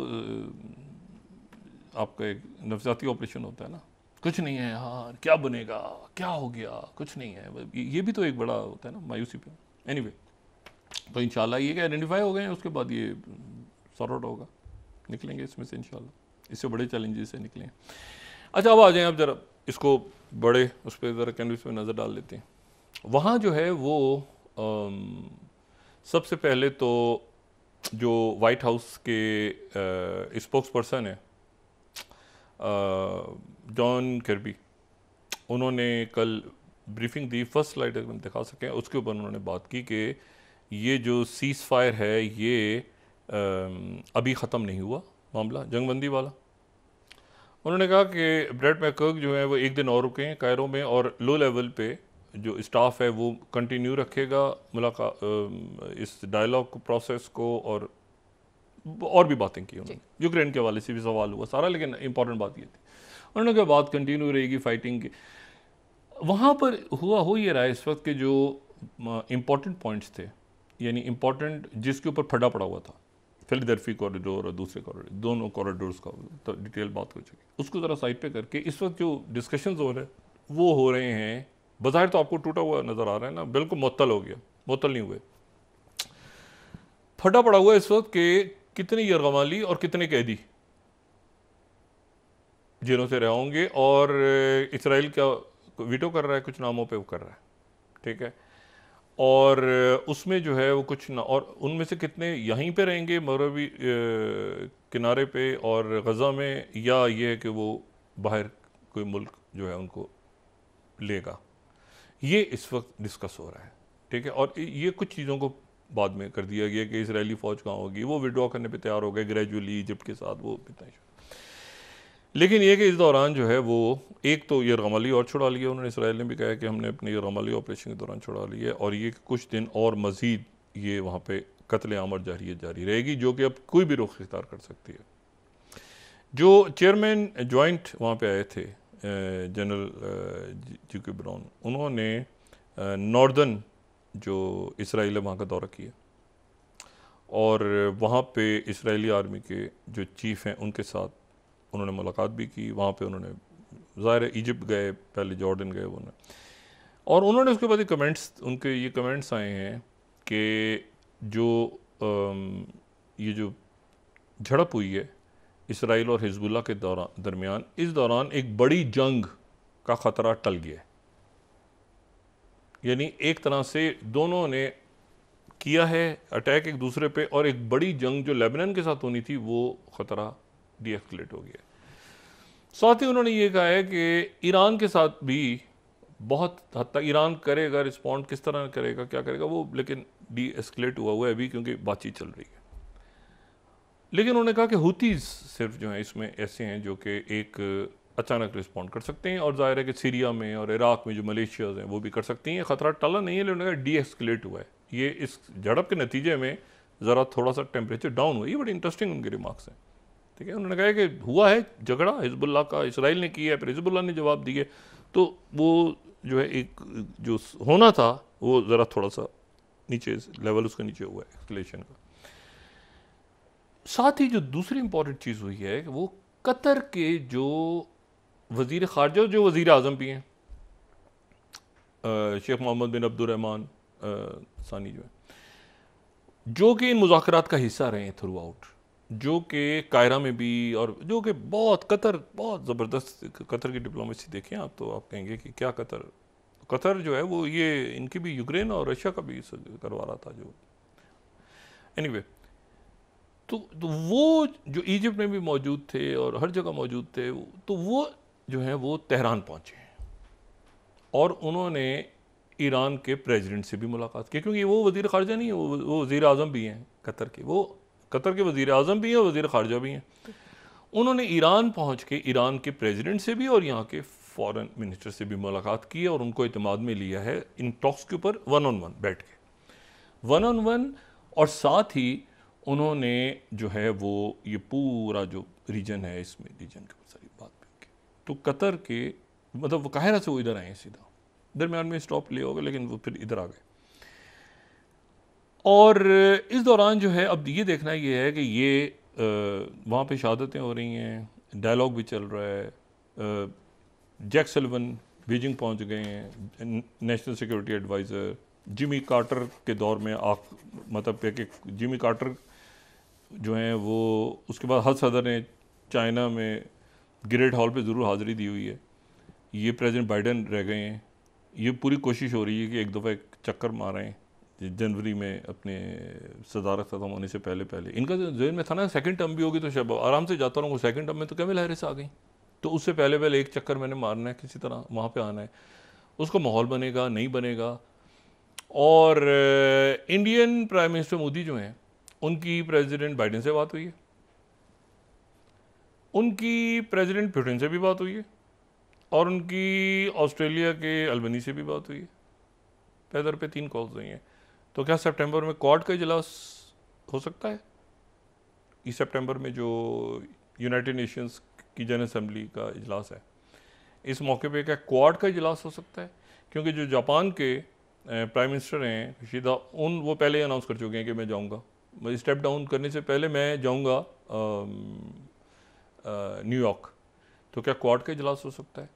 आपका एक नफसियाती ऑपरेशन होता है ना, कुछ नहीं है यार क्या बनेगा क्या हो गया कुछ नहीं है, ये भी तो एक बड़ा होता है ना मायूसी पे। एनीवे तो इंशाल्लाह ये क्या आइडेंटिफाई हो गए हैं, उसके बाद ये सॉर्ट आउट होगा, निकलेंगे इसमें से इंशाल्लाह, इससे बड़े चैलेंजेस से निकलेंगे। अच्छा अब आ जाएं, अब ज़रा इसको बड़े उस पर ज़रा कैनवस पे नज़र डाल लेते हैं। वहाँ जो है वो सबसे पहले तो जो वाइट हाउस के स्पोक्स पर्सन है जॉन किर्बी, उन्होंने कल ब्रीफिंग दी, फर्स्ट स्लाइड अगर हम दिखा सकें, उसके ऊपर उन्होंने बात की कि ये जो सीज़ फायर है ये अभी ख़त्म नहीं हुआ मामला जंगबंदी वाला। उन्होंने कहा कि ब्रेट मैकर्क जो है वो एक दिन और रुके हैं कायरो में, और लो लेवल पे जो स्टाफ है वो कंटिन्यू रखेगा मुलाकात इस डायलॉग प्रोसेस को, और भी बातें की उन्होंने, यूक्रेन के हवाले से भी सवाल हुआ सारा, लेकिन इंपॉर्टेंट बात ये थी उन्होंने कहा बात कंटिन्यू रहेगी फाइटिंग की। वहाँ पर हो ये रहा है इस वक्त के जो इम्पॉर्टेंट पॉइंट्स थे, यानी इम्पॉर्टेंट जिसके ऊपर फटा पड़ा हुआ था, फिलाडेल्फी कॉरिडोर और दूसरे कॉरिडोर, दोनों कॉरिडोर्स का तो डिटेल बात हो चुकी, उसको ज़रा साइड पे करके इस वक्त जो डिस्कशंस हो रहे हैं वो हो रहे हैं, बाज़ाहिर तो आपको टूटा हुआ नज़र आ रहा है ना, बिल्कुल मुअत्तल हो गया, मुअत्तल नहीं हुए, फटा पड़ा हुआ इस वक्त के कितने यरगमाली और कितने कैदी जेलों से रहे होंगे, और इसराइल क्या वीटो कर रहा है कुछ नामों पे वो कर रहा है, ठीक है, और उसमें जो है वो कुछ ना, और उनमें से कितने यहीं पे रहेंगे मगरबी किनारे पे और गज़ा में, या ये है कि वो बाहर कोई मुल्क जो है उनको लेगा, ये इस वक्त डिस्कस हो रहा है, ठीक है। और ये कुछ चीज़ों को बाद में कर दिया गया कि इसराइली फ़ौज कहाँ होगी, वो विड्रॉ करने पे तैयार हो गए ग्रेजुअली इजिप्ट के साथ, वो इतना इशू। लेकिन ये कि इस दौरान जो है वो एक तो यरगमाली और छुड़ा लिया उन्होंने, इसराइल ने भी कहा कि हमने अपने यरगमाली ऑपरेशन के दौरान छुड़ा लिया, और ये कुछ दिन और मज़ीद ये वहाँ पे कत्ल आम और जारी रहेगी, जो कि अब कोई भी रुख इख्तियार कर सकती है। जो चेयरमैन जॉइंट वहाँ पे आए थे जनरल जी.के. ब्राउन, उन्होंने नॉर्दर्न जो इसराइल है वहाँ का दौरा किया और वहाँ पे इसराइली आर्मी के जो चीफ़ हैं उनके साथ उन्होंने मुलाकात भी की। वहाँ पे उन्होंने ज़ाहिर इजिप्ट गए, पहले जॉर्डन गए उन्होंने, और उन्होंने उसके बाद उनके ये कमेंट्स आए हैं कि जो ये जो झड़प हुई है इसराइल और हिजबुल्लाह के दरमियान, इस दौरान एक बड़ी जंग का ख़तरा टल गया है। यानी एक तरह से दोनों ने किया है अटैक एक दूसरे पे, और एक बड़ी जंग जो लेबनान के साथ होनी थी वो ख़तरा डीएस्केलेट हो गया। साथ ही उन्होंने ये कहा है कि ईरान के साथ भी बहुत हद तक ईरान करेगा, रिस्पॉन्ड किस तरह करेगा, क्या करेगा वो, लेकिन डीएस्केलेट हुआ है अभी क्योंकि बातचीत चल रही है। लेकिन उन्होंने कहा कि हुतीज़ सिर्फ जो हैं इसमें ऐसे हैं जो कि एक अचानक रिस्पॉन्ड कर सकते हैं, और जाहिर है कि सीरिया में और इराक में जो मलेशियाज़ हैं वो भी कर सकती हैं। ख़तरा टला नहीं है, लेकिन उन्होंने कहा डीएस्केलेट हुआ है। ये इस झड़प के नतीजे में ज़रा थोड़ा सा टेम्परेचर डाउन हुआ। ये बड़ी इंटरेस्टिंग उनके रिमार्क्स हैं, ठीक है। उन्होंने कहा कि हुआ है झगड़ा, हिजबुल्लाह का इसराइल ने किया है, फिर हिजबुल्लाह ने जवाब दिए, तो वो जो है एक जो होना था वो ज़रा थोड़ा सा नीचे लेवल उसका नीचे हुआ है एस्केलेशन का। साथ ही जो दूसरी इंपॉर्टेंट चीज़ हुई है कि वो कतर के जो वज़ीर ख़ारजा, जो वज़ीर आज़म भी हैं, शेख मोहम्मद बिन अब्दुर्रहमान सानी जो है, जो कि इन मुज़ाकरात का हिस्सा रहे हैं थ्रू आउट, जो कि कायरा में भी, और जो कि कतर बहुत ज़बरदस्त कतर की डिप्लोमेसी देखें आप तो आप कहेंगे कि क्या कतर जो है वो ये इनकी भी यूक्रेन और रशिया का भी करवा रहा था जो एनीवे। तो वो जो इजिप्ट में भी मौजूद थे और हर जगह मौजूद थे, तो वो जो है वो तेहरान पहुँचे हैं और उन्होंने ईरान के प्रेसिडेंट से भी मुलाकात की, क्योंकि वो वज़ीर ख़ारजा नहीं है, वो वज़ीर आज़म भी हैं कतर के, वो कतर के वज़ीर आज़म भी हैं और वज़ीर ख़ारजा भी हैं। उन्होंने ईरान पहुँच के ईरान के प्रेसिडेंट से भी और यहाँ के फॉरेन मिनिस्टर से भी मुलाकात की है और उनको इत्मीनान में लिया है इन टॉक्स के ऊपर, 1-on-1 बैठ के 1-on-1। और साथ ही उन्होंने जो है वो ये पूरा जो रीजन है, इसमें रीजन के ऊपर सारी बात भी की। तो कतर के मतलब वो काहिरा से वो इधर आए सीधा, दरमियान में स्टॉप लिया होगा लेकिन वो फिर इधर आ गए। और इस दौरान जो है अब ये देखना ये है कि ये वहाँ पे शहादतें हो रही हैं, डायलॉग भी चल रहा है। जैक सलिवन बीजिंग पहुँच गए हैं, national security adviser. Jimmy Carter के दौर में मतलब कि जिमी कार्टर जो हैं वो, उसके बाद हर सदर ने चाइना में ग्रेट हॉल पे ज़रूर हाज़िरी दी हुई है। ये प्रेसिडेंट बाइडन रह गए हैं। ये पूरी कोशिश हो रही है कि एक दफ़ा एक चक्कर मारें जनवरी में अपने सदारत ख़त्म होने से पहले। इनका जो ज़हन में था ना सेकंड टर्म भी होगी तो शायद आराम से जाता रहूँगा, सेकंड टर्म में तो कैमला हैरिस आ गई, तो उससे पहले एक चक्कर मैंने मारना है, किसी तरह वहाँ पे आना है। उसका माहौल बनेगा नहीं बनेगा। और इंडियन प्राइम मिनिस्टर मोदी जो हैं उनकी प्रेसिडेंट बाइडन से बात हुई है, उनकी प्रेसिडेंट पुतिन से भी बात हुई है, और उनकी ऑस्ट्रेलिया के अल्बनी से भी बात हुई है। पैदर पे 3 कॉल्स हुई हैं। तो क्या सितंबर में क्वाड का इजलास हो सकता है? इस सितंबर में जो यूनाइटेड नेशंस की जनरल असेंबली का इजलास है, इस मौके पे क्या क्वाड का इजलास हो सकता है? क्योंकि जो जापान के प्राइम मिनिस्टर हैं योशिदा, वो पहले ही अनाउंस कर चुके हैं कि मैं जाऊंगा, स्टेप डाउन करने से पहले मैं जाऊंगा न्यूयॉर्क। तो क्या क्वाड का इजलास हो सकता है?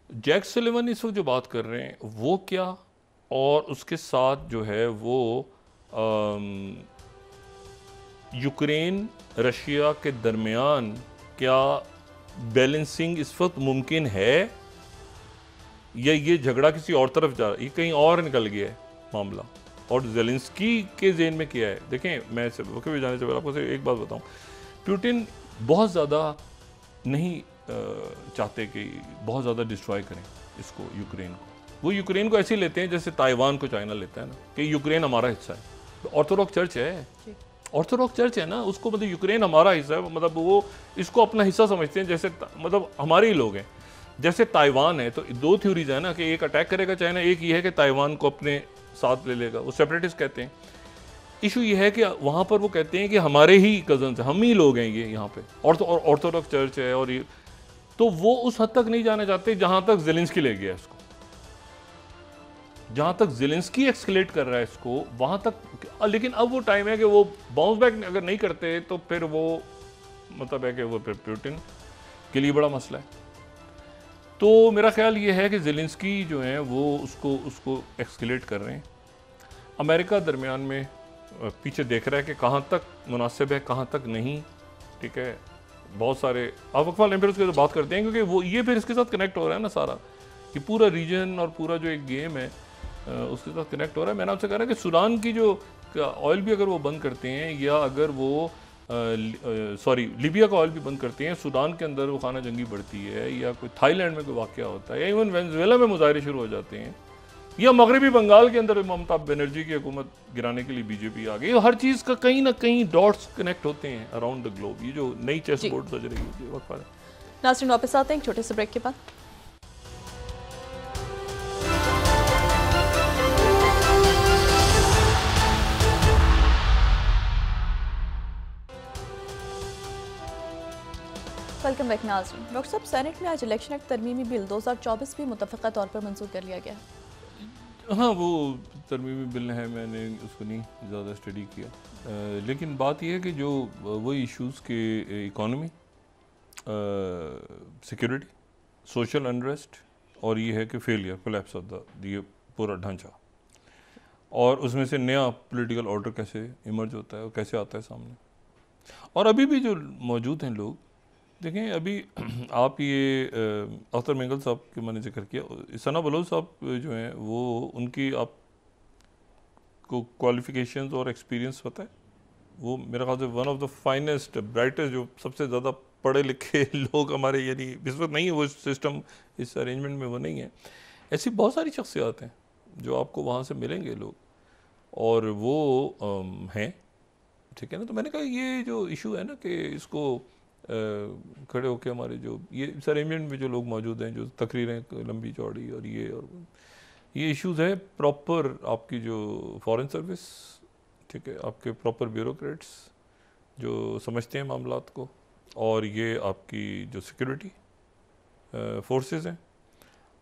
जैक सलिवन इस वक्त जो बात कर रहे हैं वो क्या, और उसके साथ जो है वो यूक्रेन रशिया के दरमियान क्या बैलेंसिंग इस वक्त मुमकिन है, या ये झगड़ा किसी और तरफ जा रहा है, ये कहीं और निकल गया है मामला, और ज़ेलेंस्की के ज़हन में क्या है? देखें, मैं वक्त भी जाने से पहले आपको एक बात बताऊं, पुतिन बहुत ज़्यादा नहीं चाहते कि बहुत ज़्यादा डिस्ट्रॉय करें इसको, यूक्रेन को। वो यूक्रेन को ऐसे लेते हैं जैसे ताइवान को चाइना लेता है ना, कि यूक्रेन हमारा हिस्सा है। ऑर्थोडॉक्स चर्च है, ऑर्थोडॉक्स चर्च है ना, उसको मतलब यूक्रेन हमारा हिस्सा है, मतलब वो इसको अपना हिस्सा समझते हैं, जैसे मतलब हमारे ही लोग हैं। जैसे ताइवान है, तो 2 थ्योरीज है ना, कि एक अटैक करेगा चाइना, एक ये है कि ताइवान को अपने साथ ले लेगा, वो सेपरेटिस्ट कहते हैं। इशू ये है कि वहाँ पर वो कहते हैं कि हमारे ही कजन्स हैं, हम ही लोग हैं ये यहाँ पे, ऑर्थोडॉक्स चर्च है और ये, तो वो उस हद तक नहीं जाना चाहते जहाँ तक ज़ेलेंस्की ले गया इसको, जहाँ तक ज़ेलेंस्की एक्सकेलेट कर रहा है इसको वहाँ तक। लेकिन अब वो टाइम है कि वो बाउंस बैक अगर नहीं करते तो फिर वो मतलब है कि वो फिर पुतिन के लिए बड़ा मसला है। तो मेरा ख्याल ये है कि ज़ेलेंस्की जो है वो उसको एक्सकेलेट कर रहे हैं। अमेरिका दरमियान में पीछे देख रहा है कि कहाँ तक मुनासिब है, कहाँ तक नहीं, ठीक है। बहुत सारे आप वक्फा एम्पायर्स की तो बात करते हैं क्योंकि वो ये फिर इसके साथ कनेक्ट हो रहा है ना सारा, कि पूरा रीजन और पूरा जो एक गेम है उसके साथ कनेक्ट हो रहा है। मैंने आपसे कहा ना कि सूडान की जो ऑयल भी अगर वो बंद करते हैं, या अगर वो लीबिया का ऑयल भी बंद करते हैं, सूडान के अंदर वो खाना जंगी बढ़ती है, या कोई थाईलैंड में कोई वाक़या होता है, या इवन वेनेजुएला में मुजाहरे शुरू हो जाते हैं, या मगरबी बंगाल के अंदर ममता बनर्जी की हुकूमत गिराने के लिए बीजेपी आ गई, हर चीज़ का कहीं ना कहीं डॉट्स कनेक्ट होते हैं अराउंड द ग्लोब। ये जो नई चेस बोर्ड सज रही होती है वक्त पर। नाज़रीन वापस आते हैं एक छोटे से ब्रेक के बाद। वेलकम बैक नाज़रीन। डॉक्टर साहब, सेनेट में आज इलेक्शन एक्ट तरमीमी बिल 2024 भी मुतफ़क़ा तौर पर मंजूर कर लिया गया। हाँ, वो तरमीमी बिल है, मैंने उसको नहीं ज़्यादा स्टडी किया, लेकिन बात यह है कि जो वही इश्यूज़ के इकॉनमी, सिक्योरिटी, सोशल अनरेस्ट, और ये है कि फेलियर, कोलैप्स ऑफ द ये पूरा ढांचा, और उसमें से नया पॉलिटिकल ऑर्डर कैसे इमर्ज होता है और कैसे आता है सामने। और अभी भी जो मौजूद हैं लोग, देखें अभी आप ये अख्तर मेंगल साहब के मैंने जिक्र किया, सना बलोच साहब जो हैं वो, उनकी आपको क्वालिफिकेशंस और एक्सपीरियंस पता है? वो मेरा ख्याल से one of the finest, brightest, जो सबसे ज़्यादा पढ़े लिखे लोग हमारे, यानी इस वक्त नहीं है वो सिस्टम, इस अरेंजमेंट में वो नहीं है। ऐसी बहुत सारी शख्सियात हैं जो आपको वहाँ से मिलेंगे लोग, और वो हैं, ठीक है ना। तो मैंने कहा ये जो इशू है ना कि इसको खड़े होके हमारे जो ये इस अरेंजमेंट में जो लोग मौजूद हैं, जो तकरीरें लंबी चौड़ी और ये इश्यूज़ है, प्रॉपर आपकी जो फॉरेन सर्विस, ठीक है, आपके प्रॉपर ब्यूरोक्रेट्स जो समझते हैं मामलात को, और ये आपकी जो सिक्योरिटी फोर्सेस हैं,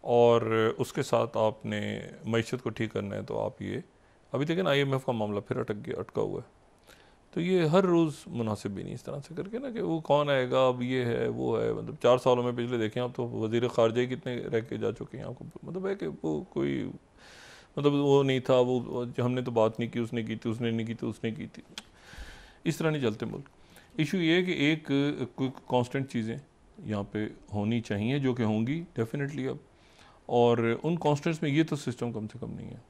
और उसके साथ आपने मईशत को ठीक करना है। तो आप ये अभी देखें IMF का मामला फिर अटका हुआ है, तो ये हर रोज़ मुनासिब भी नहीं इस तरह से करके ना कि वो कौन आएगा, अब ये है वो है। मतलब 4 सालों में पिछले देखें आप तो वज़ीर ख़ारजा ही कितने रह के जा चुके हैं आपको, मतलब है कि वो कोई मतलब वो नहीं था, वो हमने तो बात नहीं की, उसने की थी, उसने नहीं की थी, उसने की थी। इस तरह नहीं चलते मुल्क। इशू ये है कि एक कोई कांस्टेंट चीज़ें यहाँ पे होनी चाहिए, जो कि होंगी डेफिनेटली अब, और उन कांस्टेंट्स में ये तो सिस्टम कम से कम नहीं है।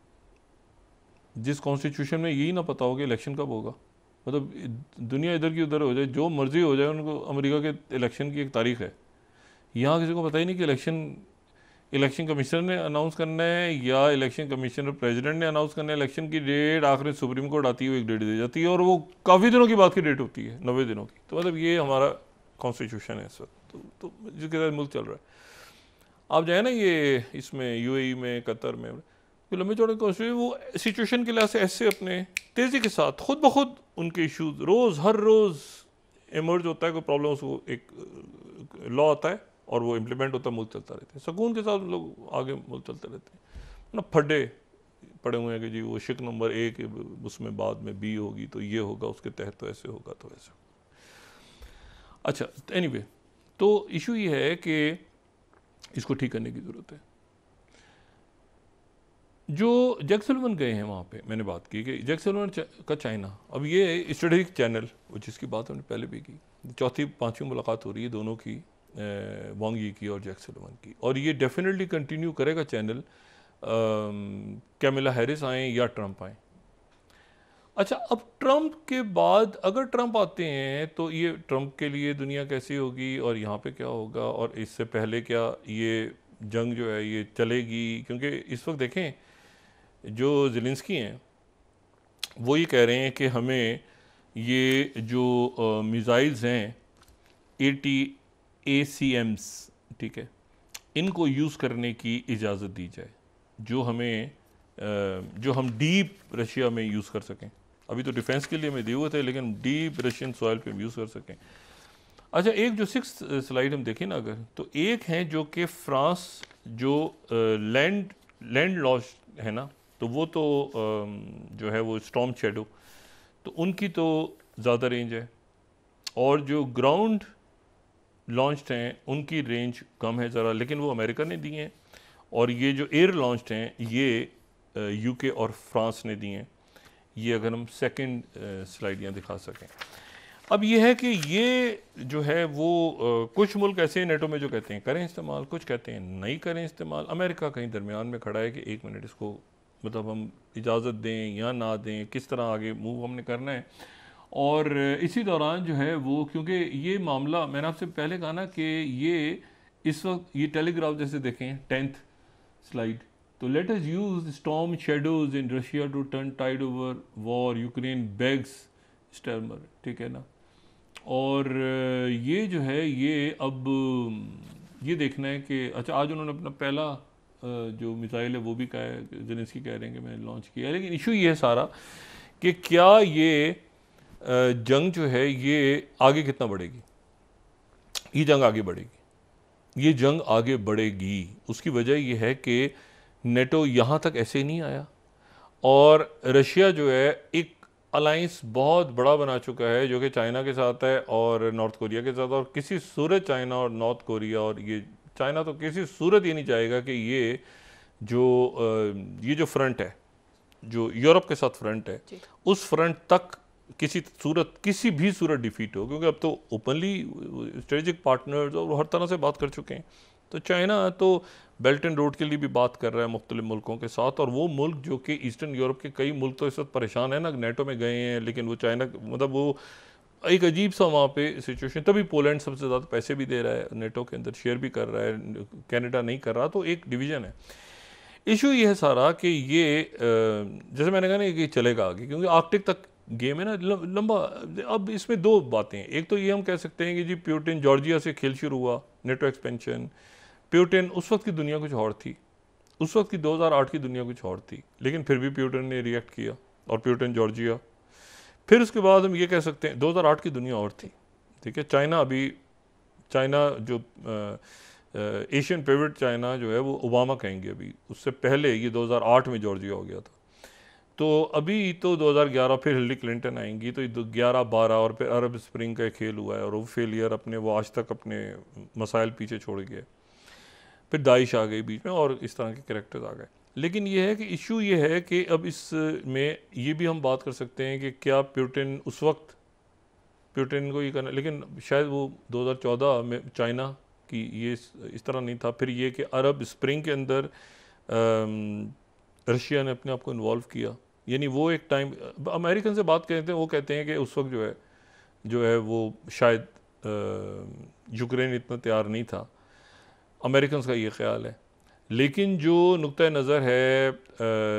जिस कॉन्स्टिट्यूशन में यही ना पता हो कि इलेक्शन कब होगा, मतलब दुनिया इधर की उधर हो जाए, जो मर्जी हो जाए, उनको अमेरिका के इलेक्शन की एक तारीख है, यहाँ किसी को पता ही नहीं कि इलेक्शन कमिश्नर ने अनाउंस करना है या इलेक्शन कमिश्नर प्रेसिडेंट ने अनाउंस करना है। इलेक्शन की डेट आखिर सुप्रीम कोर्ट आती है, एक डेट दी जाती है, और वो काफ़ी दिनों की बाद की डेट होती है, 90 दिनों की। तो मतलब ये हमारा कॉन्स्टिट्यूशन है इस वक्त, तो जिसके साथ मुल्क चल रहा है। आप जाए ना ये इसमें UAE में, कतर में, लंबे चौड़े कॉन्स्टिट्यूशन, वो सिचुएशन के लिहाज से ऐसे अपने तेज़ी के साथ खुद ब खुद उनके इशूज़ रोज़ हर रोज़ इमर्ज होता है, कोई प्रॉब्लम, उसको एक लॉ आता है और वो इम्प्लीमेंट होता है, मुल्क चलता रहता है सुकून के साथ, लोग आगे मुल्क चलते रहते हैं ना। फड्डे पड़े हुए हैं कि जी वो शिक नंबर 1 उसमें बाद में B होगी तो ये होगा, उसके तहत तो ऐसे होगा, तो ऐसे। अच्छा, एनीवे, तो इशू ये है कि इसको ठीक करने की ज़रूरत है। जो जैक सुलिवन गए हैं वहाँ पे, मैंने बात की कि जैक सुलिवन का चाइना, अब ये स्ट्रेटेजिक चैनल, जिसकी बात हमने पहले भी की, 4वीं-5वीं मुलाकात हो रही है दोनों की, वांग यी की और जैक सुलिवन की, और ये डेफिनेटली कंटिन्यू करेगा चैनल, कैमिला हैरिस आएँ या ट्रंप आएँ। अच्छा, अब ट्रंप के बाद अगर ट्रंप आते हैं तो ये ट्रंप के लिए दुनिया कैसी होगी और यहाँ पे क्या होगा, और इससे पहले क्या ये जंग जो है ये चलेगी? क्योंकि इस वक्त देखें जो ज़ेलेंस्की हैं वो ये कह रहे हैं कि हमें ये जो मिसाइल्स हैं ATACMs, ठीक है, इनको यूज़ करने की इजाज़त दी जाए, जो हम डीप रशिया में यूज़ कर सकें, अभी तो डिफेंस के लिए हमें दिए हुए थे, लेकिन डीप रशियन सॉइल पे यूज़ कर सकें। अच्छा, एक जो 6th स्लाइड हम देखें ना अगर, तो एक है जो कि फ्रांस जो लैंड लॉस है ना, तो वो तो जो है वो स्टॉर्म शैडो, तो उनकी तो ज़्यादा रेंज है, और जो ग्राउंड लॉन्च्ड हैं उनकी रेंज कम है ज़रा, लेकिन वो अमेरिका ने दिए हैं। और ये जो एयर लॉन्च्ड हैं ये यूके और फ्रांस ने दिए हैं। ये अगर हम सेकंड स्लाइड यहाँ दिखा सकें। अब ये है कि ये जो है वो कुछ मुल्क ऐसे हैं नेटो में जो कहते हैं करें इस्तेमाल, कुछ कहते हैं नहीं करें इस्तेमाल। अमेरिका कहीं दरमियान में खड़ा है कि 1 मिनट इसको मतलब हम इजाज़त दें या ना दें, किस तरह आगे मूव हमने करना है। और इसी दौरान जो है वो, क्योंकि ये मामला मैंने आपसे पहले कहा ना कि ये इस वक्त ये टेलीग्राफ जैसे देखें 10th स्लाइड, तो let us use storm shadows in Russia to turn tide over war, Ukraine begs Starmer, ठीक है ना। और ये जो है ये अब ये देखना है कि अच्छा आज उन्होंने अपना पहला जो मिसाइल है वो भी कहा है, ज़ेलेंस्की कह रहे हैं कि मैंने लॉन्च किया है। लेकिन इशू ये है सारा कि क्या ये जंग जो है ये आगे कितना बढ़ेगी, ये जंग आगे बढ़ेगी, ये जंग आगे बढ़ेगी। उसकी वजह यह है कि नेटो यहाँ तक ऐसे नहीं आया, और रशिया जो है एक अलाइंस बहुत बड़ा बना चुका है जो कि चाइना के साथ है और नॉर्थ कोरिया के साथ, और किसी सूरत चाइना और नॉर्थ कोरिया और ये चाइना तो किसी सूरत ये नहीं चाहेगा कि ये जो फ्रंट है, जो यूरोप के साथ फ्रंट है, उस फ्रंट तक किसी भी सूरत डिफीट हो, क्योंकि अब तो ओपनली स्ट्रेटेजिक पार्टनर्स और हर तरह से बात कर चुके हैं। तो चाइना तो बेल्ट एंड रोड के लिए भी बात कर रहा है मुख्तलिफ मुल्कों के साथ, और वो मुल्क जो कि ईस्टर्न यूरोप के कई मुल्क तो इस वक्त परेशान है ना, नेटो में गए हैं, लेकिन वो चाइना मतलब वो एक अजीब सा वहाँ पे सिचुएशन। तभी पोलैंड सबसे ज़्यादा पैसे भी दे रहा है नेटो के अंदर, शेयर भी कर रहा है, कनाडा नहीं कर रहा, तो एक डिवीज़न है। इशू ये है सारा कि ये जैसे मैंने कहा ना कि चलेगा आगे, क्योंकि आर्कटिक तक गेम है ना लंबा। अब इसमें दो बातें हैं, एक तो ये हम कह सकते हैं कि जी प्यूटिन जॉर्जिया से खेल शुरू हुआ, नेटो एक्सपेंशन। प्यूटिन उस वक्त की दुनिया कुछ और थी, उस वक्त की 2008 की दुनिया कुछ और थी, लेकिन फिर भी प्यूटिन ने रिएक्ट किया और प्यूटिन जॉर्जिया। फिर उसके बाद हम ये कह सकते हैं 2008 की दुनिया और थी, ठीक है। चाइना जो एशियन पिवट चाइना जो है वो ओबामा कहेंगे, अभी उससे पहले ये 2008 में जॉर्जिया हो गया था। तो अभी तो 2011 फिर हिलरी क्लिंटन आएंगी, तो 11-12 और फिर अरब स्प्रिंग का खेल हुआ है, और वो फेलियर अपने वो आज तक अपने मसाइल पीछे छोड़ गए। फिर दाइश आ गई बीच में और इस तरह के कैरेक्टर्स आ गए। लेकिन ये है कि इशू ये है कि अब इसमें ये भी हम बात कर सकते हैं कि क्या प्यूटिन उस वक्त प्यूटिन को ये करना, लेकिन शायद वो 2014 में चाइना की ये इस तरह नहीं था। फिर ये कि अरब स्प्रिंग के अंदर रशिया ने अपने आप को इन्वॉल्व किया, यानी वो एक टाइम अमेरिकन से बात करते हैं, वो कहते हैं कि उस वक्त जो है वो शायद यूक्रेन इतना तैयार नहीं था, अमेरिकन का ये ख्याल है। लेकिन जो नुक्ता नज़र है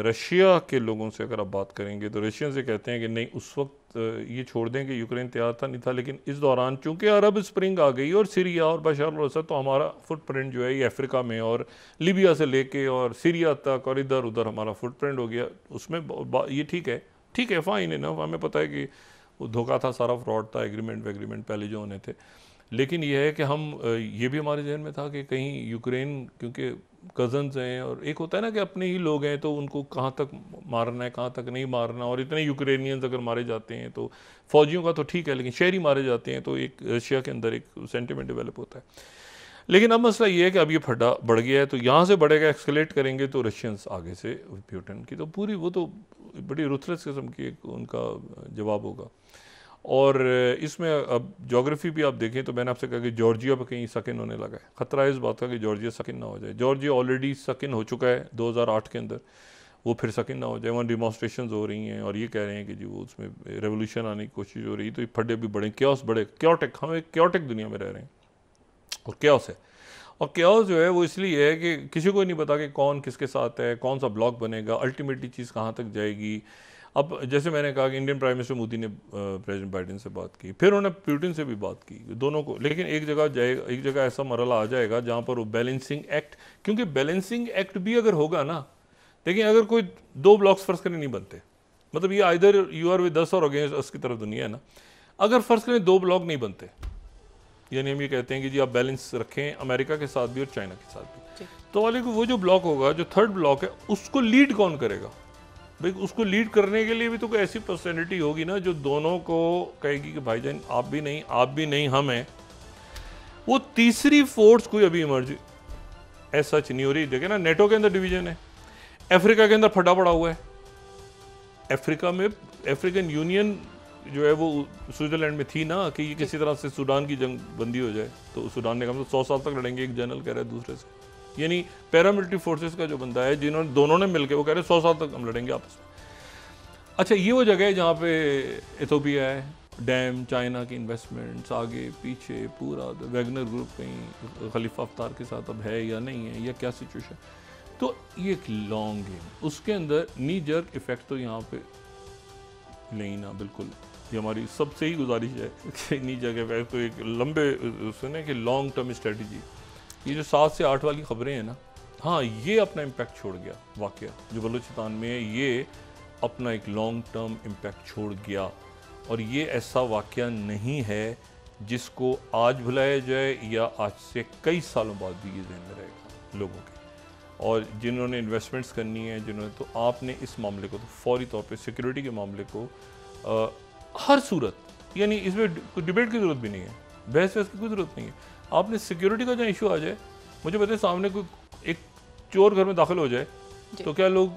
रशिया के लोगों से अगर आप बात करेंगे तो रशियन से कहते हैं कि नहीं, उस वक्त ये छोड़ दें कि यूक्रेन तैयार था नहीं था, लेकिन इस दौरान चूंकि अरब स्प्रिंग आ गई और सीरिया और बशर अल असद, तो हमारा फुटप्रिंट जो है ये अफ्रीका में और लीबिया से लेके और सीरिया तक और इधर उधर हमारा फुटप्रिंट हो गया। उसमें ये ठीक है, फ़ाइन है ना, हमें पता है कि वो धोखा था, सारा फ्रॉड था, एग्रीमेंट पहले जो होने थे। लेकिन यह है कि हम ये भी हमारे जहन में था कि कहीं यूक्रेन, क्योंकि कज़न्स हैं और एक होता है ना कि अपने ही लोग हैं, तो उनको कहाँ तक मारना है कहाँ तक नहीं मारना, और इतने यूक्रेनियंस अगर मारे जाते हैं तो फ़ौजियों का तो ठीक है, लेकिन शहरी मारे जाते हैं तो एक रशिया के अंदर एक सेंटिमेंट डेवलप होता है। लेकिन अब मसला ये है कि अब ये फड्डा बढ़ गया है, तो यहाँ से बढ़ेगा, एक्सकलेट करेंगे तो रशियंस आगे से प्यूटिन की तो पूरी वो तो बड़ी रुथलेस किस्म की एक उनका जवाब होगा। और इसमें अब जोग्राफी भी आप देखें तो मैंने आपसे कहा कि जॉर्जिया पर कहीं सकिन होने लगा है, ख़तरा है इस बात का कि जॉर्जिया सकिन ना हो जाए। जॉर्जिया ऑलरेडी सकिन हो चुका है 2008 के अंदर, वो फिर सकिन ना हो जाए। वहाँ डिमॉन्स्ट्रेशन हो रही हैं और ये कह रहे हैं कि जी वो उसमें रेवोल्यूशन आने की कोशिश हो रही है, तो ये फड्डे भी बढ़े, क्योस बढ़े, क्योटिक, हम एक क्योटिक दुनिया में रह रहे हैं और क्योस है। और क्योस जो है वो इसलिए है कि किसी को नहीं पता कि कौन किसके साथ है, कौन सा ब्लॉक बनेगा, अल्टीमेटली चीज़ कहाँ तक जाएगी। अब जैसे मैंने कहा कि इंडियन प्राइम मिनिस्टर मोदी ने प्रेसिडेंट बाइडेन से बात की, फिर उन्होंने प्यूटिन से भी बात की, दोनों को। लेकिन एक जगह ऐसा मरला आ जाएगा जहाँ पर वो बैलेंसिंग एक्ट, क्योंकि बैलेंसिंग एक्ट भी अगर होगा ना, लेकिन अगर कोई 2 ब्लॉक्स फर्ज करें नहीं बनते, मतलब ये either you are with us और अगेंस्ट अस की तरफ दुनिया है ना। अगर फ़र्ज़ करें 2 ब्लॉक नहीं बनते, यानी हम ये कहते हैं कि जी आप बैलेंस रखें अमेरिका के साथ भी और चाइना के साथ भी, तो वाले को वो जो ब्लॉक होगा, जो थर्ड ब्लॉक है, उसको लीड कौन करेगा भाई? उसको लीड करने के लिए भी तो कोई ऐसी पर्सनैलिटी होगी ना जो दोनों को कहेगी कि भाईजान आप भी नहीं हम हैं। वो तीसरी फोर्स कोई अभी इमर्ज ऐसा नहीं हो रही। देखे ना, नेटो के अंदर डिवीजन है, अफ्रीका के अंदर फटा पड़ा हुआ है। अफ्रीका में अफ्रीकन यूनियन जो है वो स्विट्जरलैंड में थी ना कि ये किसी तरह से सूडान की जंग बंदी हो जाए, तो सूडान ने कहा तो 100 साल तक लड़ेंगे, एक जनरल कह रहा है दूसरे से, यानी पैरामिलिट्री फोर्सेस का जो बंदा है जिन्होंने दोनों ने मिलकर, वो कह रहे 100 साल तक हम लड़ेंगे आपस में। अच्छा, ये वो जगह है जहाँ पे इथोपिया है, डैम, चाइना की इन्वेस्टमेंट्स, आगे पीछे पूरा वैगनर ग्रुप कहीं खलीफा अफ्तार के साथ अब है या नहीं है, या क्या सिचुएशन। तो ये एक लॉन्ग गेम, उसके अंदर नी जर्क इफेक्ट तो यहाँ पे नहीं ना, बिल्कुल। ये हमारी सबसे ही गुजारिश है कि नी जर्क इफेक्ट तो एक लंबे सुने कि लॉन्ग टर्म स्ट्रेटजी। ये जो 7 से 8 वाली खबरें हैं ना, हाँ ये अपना इम्पैक्ट छोड़ गया, वाकया जो बलूचिस्तान में है ये अपना एक लॉन्ग टर्म इम्पैक्ट छोड़ गया। और ये ऐसा वाकया नहीं है जिसको आज भुलाया जाए या आज से कई सालों बाद भी ये ज़हन में रहेगा लोगों के। और जिन्होंने इन्वेस्टमेंट्स करनी है, जिन्होंने, तो आपने इस मामले को तो फौरी तौर पे सिक्योरिटी के मामले को हर सूरत, यानी इसमें कोई डिबेट की ज़रूरत भी नहीं है, बहस की कोई ज़रूरत नहीं है। आपने सिक्योरिटी का जहाँ इशू आ जाए, मुझे पता है सामने कोई एक चोर घर में दाखिल हो जाए तो क्या लोग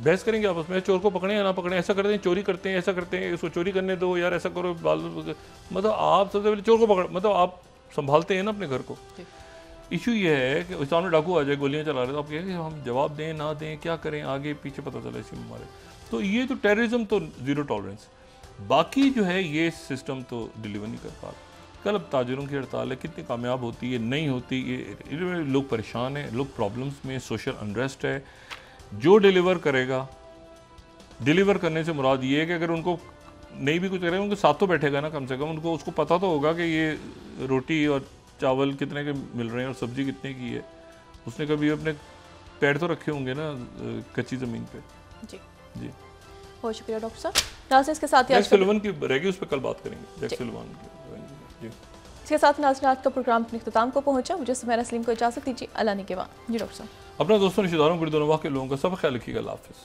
बहस करेंगे आपस में, चोर को पकड़े या ना पकड़े, ऐसा करते हैं, चोरी करते हैं, ऐसा करते हैं, इसको चोरी करने दो यार, ऐसा करो मतलब आप सबसे पहले चोर को पकड़, मतलब आप संभालते हैं ना अपने घर को। इशू ये है कि सामने डाकू आ जाए, गोलियां चला रहे, तो आप कहें कि हम जवाब दें ना दें, क्या करें, आगे पीछे पता चला इसी में हमारे। तो ये तो टेररिज्म तो ज़ीरो टॉलरेंस, बाकी जो है ये सिस्टम तो डिलीवर नहीं कर पा। कल अब ताजिरों की हड़ताल है, कितनी कामयाब होती है नहीं होती, ये लोग परेशान हैं, लोग प्रॉब्लम्स में, सोशल अनरेस्ट है। जो डिलीवर करेगा, डिलीवर करने से मुराद ये है कि अगर उनको नहीं भी कुछ करेगा, उनके साथ तो बैठेगा ना कम से कम, उनको उसको पता तो होगा कि ये रोटी और चावल कितने के मिल रहे हैं और सब्जी कितने की है। उसने कभी अपने पैर तो रखे होंगे ना कच्ची ज़मीन पे। जी जी, बहुत शुक्रिया डॉक्टर साहब। नाज़रीन, इसके साथ ही जैक सुलिवान की रहेगी, उस पर कल बात करेंगे, जैक सुलिवान की। जी, इसके साथ नाज़रीन आज का प्रोग्राम अपने इख्तिताम को पहुंचा। मुझे सुमेरा सलीम को इजाज़त दीजिए, अल्लाह ने के बाद। जी डॉक्टर साहब, अपना दोस्तों, रिश्तेदारों, गुरदोनवा के लोगों का सब ख्याल रखिएगा। अल्लाह हाफ़िज़।